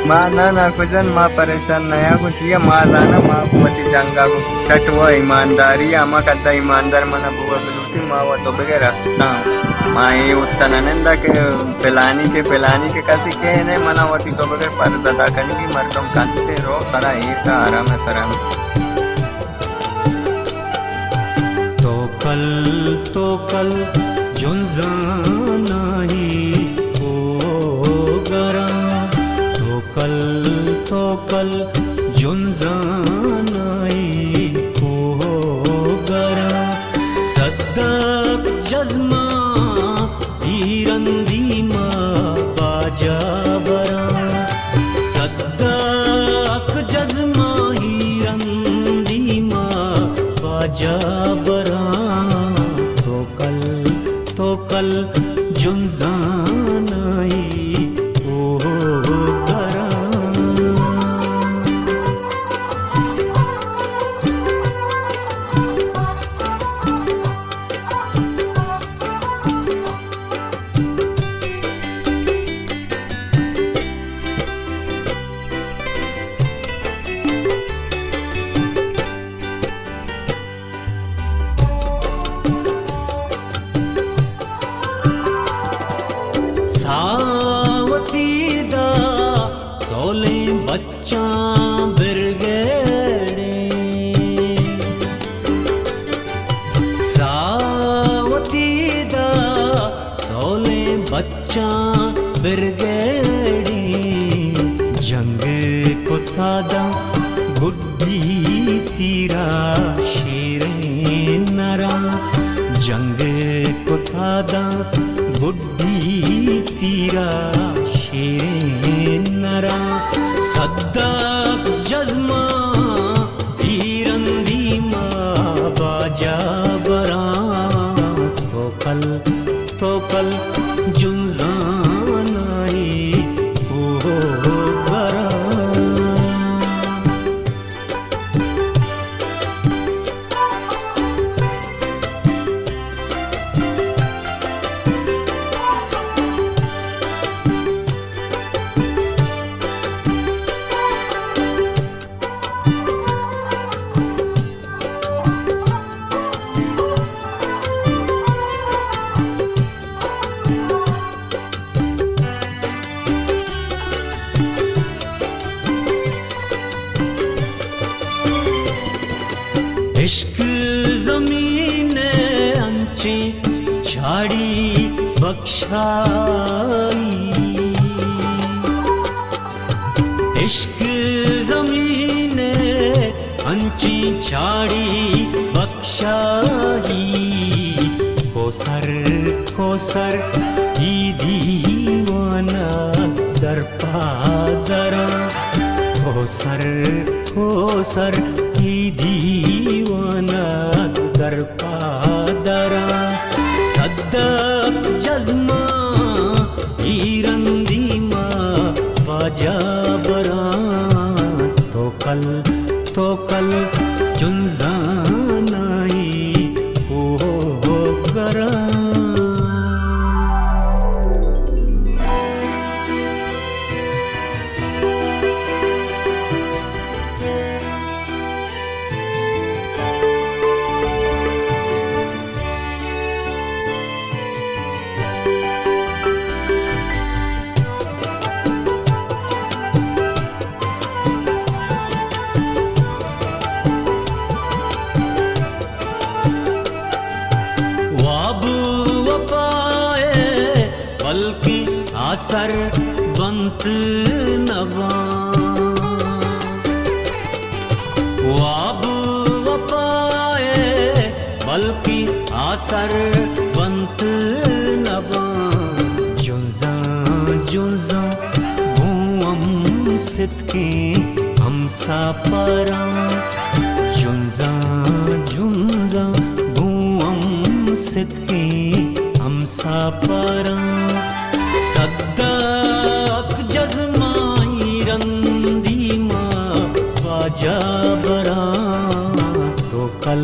माँ ना कुछ माँ परेशान नया कुछ ये माँ जाना माँ पति जंगा को चटवा ईमानदारी आमा कद्दा ईमानदार मना बुआ बिलुटी माँ वो तो बगैर रास्ता माँ ये उसका ननंदा के पिलानी के कसी के ने मना वती तो बगैर पर दादा करने की मर्दम कांते रो सारा एक का आराम है सराम तो कल जुंजाना ही ओ गरा तो कल जुंजाना ही ओ गरा सद्दाक जज्मा ईरंदी माँ बाजा बरा सद्दाक जज्मा ईरंदी माँ बाजा बरा तो कल जुंजाना ही ओ गरा सावती दा सोले बच्चा बिरगेड़े सावती दा सोले बच्चा बिरगेड़ी जंग को तादा गुड्डी तीरा शेरे नरा जंग को तादा बुड्ढी तीरा शेरे नरा सद्दाक जज्मा ईरंदी माँ बाजा बरा तो कल जुंजाना ही ओ गरा इश्क ज़मीने अंचे झाड़ी बख्शाई इश्क ज़मीने अंचे झाड़ी बख्शाई कोसर ही दीवाना दरपादरा कोसर ही दीवाना दरपादरा सद्दाक जज्मा ईरंदी माँ बाजा बरा तो कल जुंजाना ही ओ गरा बल्कि आसर बंत नवा वाब वपाए बल्कि आसर बंत नवा जुज़ा भूम सिद्के हमसा परा जुज़ा भूम सिद्के हमसा परा सद्दाक जज़माई रंदी माँ बाजा बरा तो कल